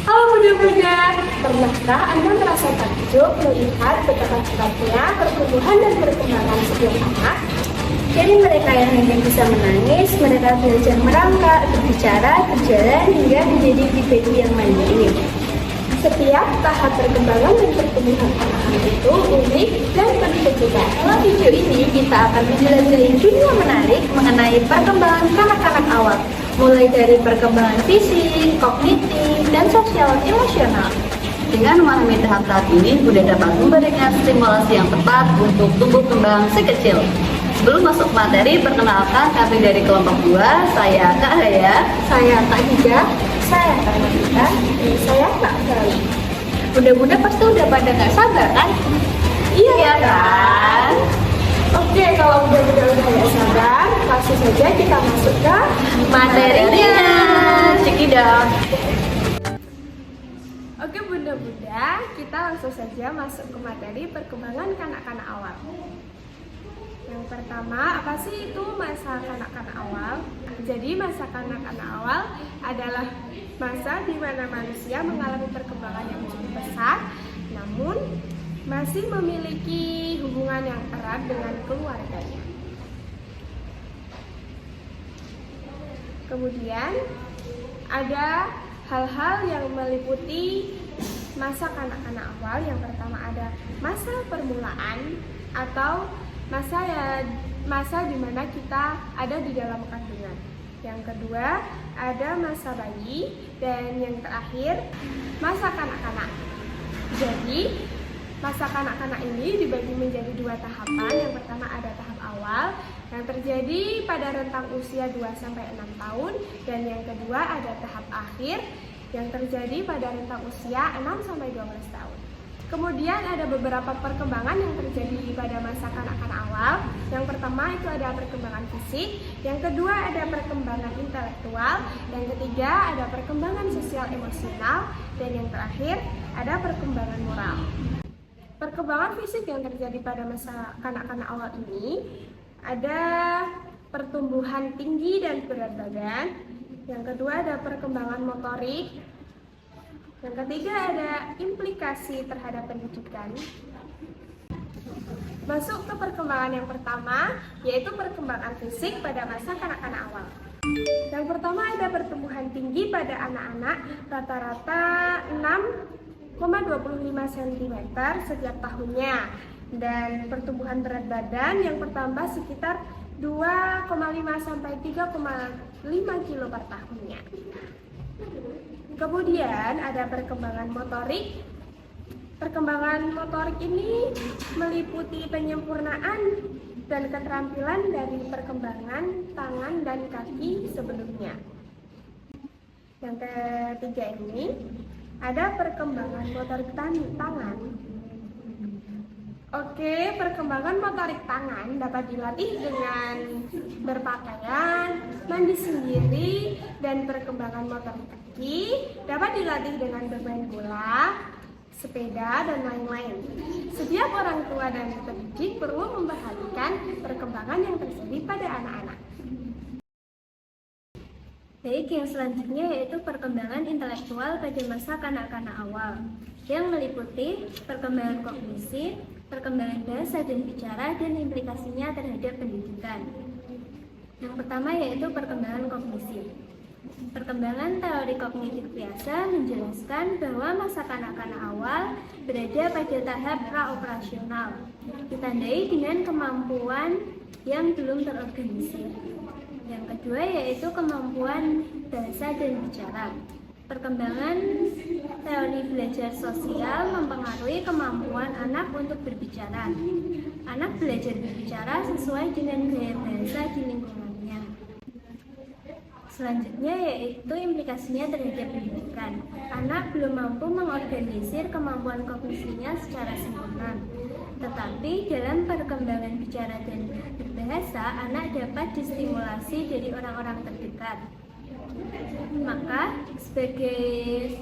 Halo Bunda-Bunda, pernahkah Anda merasa takjub melihat betapa cepatnya pertumbuhan dan perkembangan setiap anak? Jadi mereka yang hanya bisa menangis, mereka belajar merangkak, berbicara, berjalan, hingga menjadi baby yang mandiri. Setiap tahap perkembangan dan pertumbuhan anak-anak itu unik dan penuh kejutan. Dalam video ini kita akan menjelajahi dunia menarik mengenai perkembangan kanak-kanak awal, mulai dari perkembangan fisik, kognitif, dan sosial emosional. Dengan memahami tahap-tahap ini, Bunda dapat memberikan stimulasi yang tepat untuk tumbuh kembang si kecil. Sebelum masuk materi, perkenalkan kami dari kelompok 2, saya Kak Haya. Saya Kak Hija, Saya Kak Nafita. dan saya Kak Sally. Bunda-bunda pasti udah pada nggak sabar kan? Iya kan? Oke, kalau Bunda-Bunda udah gak sabar, langsung saja kita masuk ke Materinya, Cikidang. Oke Bunda-Bunda, kita langsung saja masuk ke materi perkembangan kanak-kanak awal. Yang pertama, apa sih itu masa kanak-kanak awal? Jadi masa kanak-kanak awal adalah masa di mana manusia mengalami perkembangan yang cukup pesat, namun masih memiliki hubungan yang erat dengan keluarganya. Kemudian ada hal-hal yang meliputi masa kanak-kanak awal. Yang pertama ada masa permulaan atau masa di mana kita ada di dalam kandungan. Yang kedua ada masa bayi, dan yang terakhir masa kanak-kanak. Jadi masa kanak-kanak ini dibagi menjadi 2 tahapan. Yang pertama ada tahap awal yang terjadi pada rentang usia 2-6 tahun, dan yang kedua ada tahap akhir yang terjadi pada rentang usia 6-12 tahun. Kemudian ada beberapa perkembangan yang terjadi pada masa kanak-kanak awal. Yang pertama itu ada perkembangan fisik, yang kedua ada perkembangan intelektual, yang ketiga ada perkembangan sosial emosional, dan yang terakhir ada perkembangan moral. Perkembangan fisik yang terjadi pada masa kanak-kanak awal ini ada pertumbuhan tinggi dan berat badan, yang kedua ada perkembangan motorik, yang ketiga ada implikasi terhadap pendidikan. Masuk ke perkembangan yang pertama, yaitu perkembangan fisik pada masa kanak-kanak awal. Yang pertama ada pertumbuhan tinggi pada anak-anak, rata-rata 6,25 cm setiap tahunnya, dan pertumbuhan berat badan yang bertambah sekitar 2,5 sampai 3,5 kg per tahunnya. Kemudian ada perkembangan motorik. Perkembangan motorik ini meliputi penyempurnaan dan keterampilan dari perkembangan tangan dan kaki sebelumnya. Yang ketiga ini ada perkembangan motorik tangan. Oke, perkembangan motorik tangan dapat dilatih dengan berpakaian, mandi sendiri, dan perkembangan motorik kaki dapat dilatih dengan bermain bola, sepeda, dan lain-lain. Setiap orang tua dan pendidik perlu memperhatikan perkembangan yang terjadi pada anak-anak. Baik, yang selanjutnya yaitu perkembangan intelektual pada masa kanak-kanak awal, yang meliputi perkembangan kognisi, perkembangan bahasa dan bicara, dan implikasinya terhadap pendidikan. Yang pertama yaitu perkembangan kognisi. Perkembangan teori kognitif biasa menjelaskan bahwa masa kanak-kanak awal berada pada tahap praoperasional, ditandai dengan kemampuan yang belum terorganisir. Yang kedua yaitu kemampuan bahasa dan bicara. Perkembangan teori belajar sosial mempengaruhi kemampuan anak untuk berbicara. Anak belajar berbicara sesuai dengan gaya bahasa di lingkungannya. Selanjutnya yaitu implikasinya terhadap pendidikan. Anak belum mampu mengorganisir kemampuan kognisinya secara sempurna. Tetapi dalam perkembangan bicara dan berbahasa, anak dapat distimulasi dari orang-orang terdekat. Maka, sebagai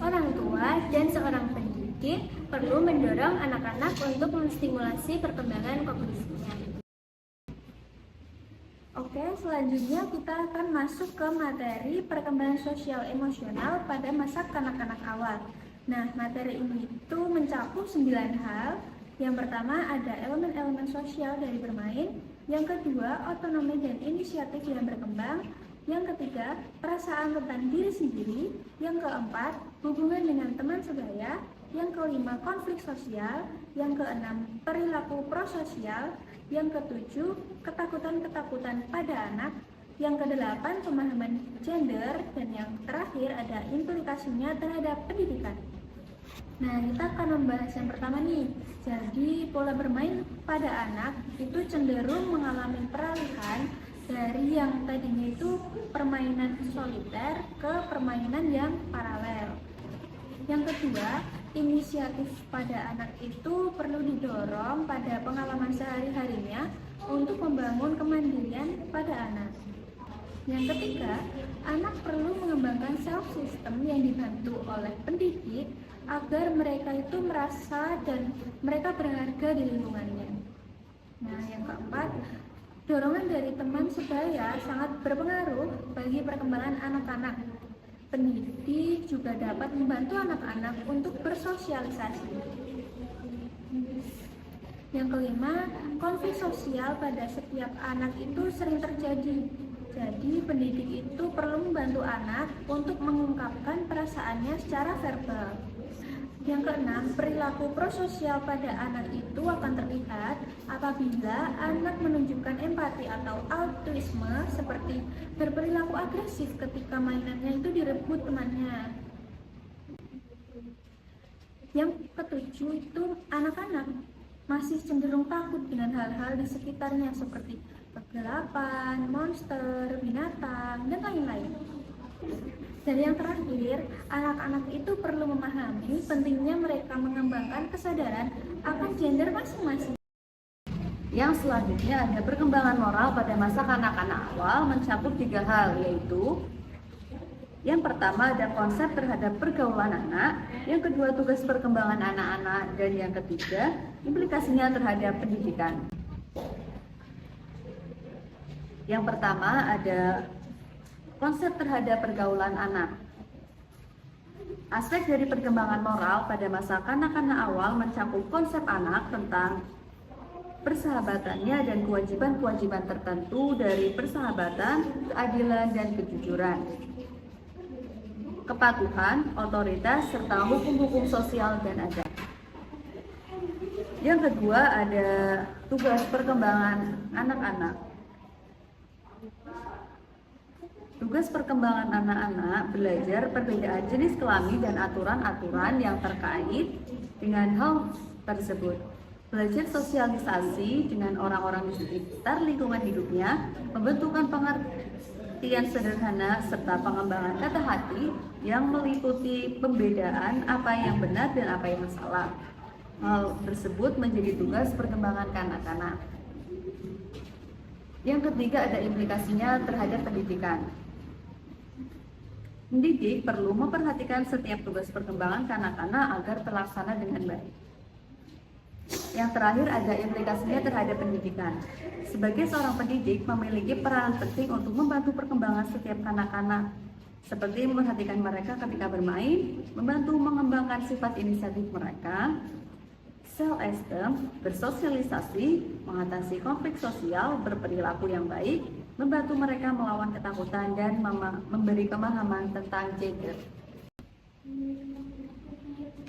orang tua dan seorang pendidik perlu mendorong anak-anak untuk menstimulasi perkembangan kognisinya. Oke, selanjutnya kita akan masuk ke materi perkembangan sosial emosional pada masa kanak-kanak awal. Nah, materi ini itu mencakup 9 hal. Yang pertama ada elemen-elemen sosial dari bermain. Yang kedua, otonomi dan inisiatif yang berkembang. Yang ketiga, perasaan tentang diri sendiri. Yang keempat, hubungan dengan teman sebaya. Yang kelima, konflik sosial. Yang keenam, perilaku prososial. Yang ketujuh, ketakutan-ketakutan pada anak. Yang kedelapan, pemahaman gender. Dan yang terakhir ada implikasinya terhadap pendidikan. Nah, kita akan membahas yang pertama nih. Jadi, pola bermain pada anak itu cenderung mengalami peralihan dari yang tadinya itu permainan soliter ke permainan yang paralel. Yang kedua, inisiatif pada anak itu perlu didorong pada pengalaman sehari-harinya untuk membangun kemandirian pada anak. Yang ketiga, anak perlu mengembangkan self-system yang dibantu oleh pendidik agar mereka itu merasa dan mereka berharga di lingkungannya. Nah, yang keempat, dorongan dari teman sebaya sangat berpengaruh bagi perkembangan anak-anak. Pendidik juga dapat membantu anak-anak untuk bersosialisasi. Yang kelima, konflik sosial pada setiap anak itu sering terjadi. Jadi, pendidik itu perlu membantu anak untuk mengungkapkan perasaannya secara verbal. Yang keenam, perilaku prososial pada anak itu akan terlihat apabila anak menunjukkan empati atau altruisme seperti berperilaku agresif ketika mainannya itu direbut temannya. Yang ketujuh itu anak-anak masih cenderung takut dengan hal-hal di sekitarnya seperti kegelapan, monster, binatang, dan lain-lain. Dan yang terakhir, anak-anak itu perlu memahami pentingnya mereka mengembangkan kesadaran akan gender masing-masing. Yang selanjutnya ada perkembangan moral pada masa kanak-kanak awal mencakup 3 hal, yaitu yang pertama ada konsep terhadap pergaulan anak, yang kedua tugas perkembangan anak-anak, dan yang ketiga implikasinya terhadap pendidikan. Yang pertama ada konsep terhadap pergaulan anak. Aspek dari perkembangan moral pada masa kanak-kanak awal mencakup konsep anak tentang persahabatannya dan kewajiban-kewajiban tertentu dari persahabatan, keadilan, dan kejujuran, kepatuhan, otoritas, serta hukum-hukum sosial dan adat. Yang kedua ada tugas perkembangan anak-anak. Tugas perkembangan anak-anak belajar perbedaan jenis kelamin dan aturan-aturan yang terkait dengan hal tersebut. Belajar sosialisasi dengan orang-orang di sekitar lingkungan hidupnya, pembentukan pengertian sederhana, serta pengembangan kata hati yang meliputi pembedaan apa yang benar dan apa yang salah. Hal tersebut menjadi tugas perkembangan kanak-kanak. Yang ketiga ada implikasinya terhadap pendidikan. Pendidik perlu memperhatikan setiap tugas perkembangan kanak-kanak agar terlaksana dengan baik. Yang terakhir ada implikasinya terhadap pendidikan. Sebagai seorang pendidik memiliki peran penting untuk membantu perkembangan setiap kanak-kanak, seperti memperhatikan mereka ketika bermain, membantu mengembangkan sifat inisiatif mereka, self-esteem, bersosialisasi, mengatasi konflik sosial, berperilaku yang baik, membantu mereka melawan ketakutan, dan memberi pemahaman tentang gender.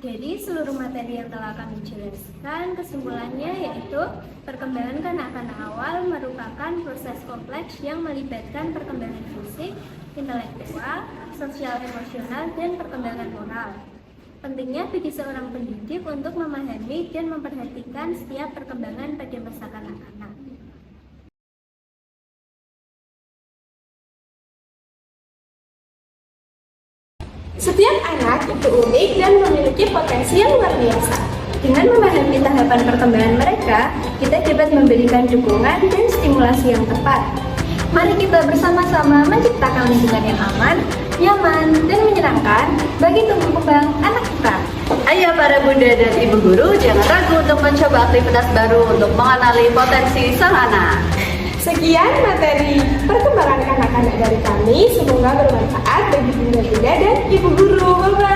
Jadi seluruh materi yang telah kami jelaskan kesimpulannya yaitu perkembangan kanak-kanak awal merupakan proses kompleks yang melibatkan perkembangan fisik, intelektual, sosial emosional, dan perkembangan moral. Pentingnya bagi seorang pendidik untuk memahami dan memperhatikan setiap perkembangan pada masa kanak-kanak. Setiap anak itu unik dan memiliki potensi yang luar biasa. Dengan memahami tahapan perkembangan mereka, kita dapat memberikan dukungan dan stimulasi yang tepat. Mari kita bersama-sama menciptakan lingkungan yang aman, nyaman, dan menyenangkan bagi tumbuh kembang anak kita. Ayo para bunda dan ibu guru, jangan ragu untuk mencoba aktivitas baru untuk mengenali potensi sang anak. Sekian materi perkembangan kanak-kanak dari kami. Semoga bermanfaat bagi bunda-bunda dan ibu guru. Bye-bye.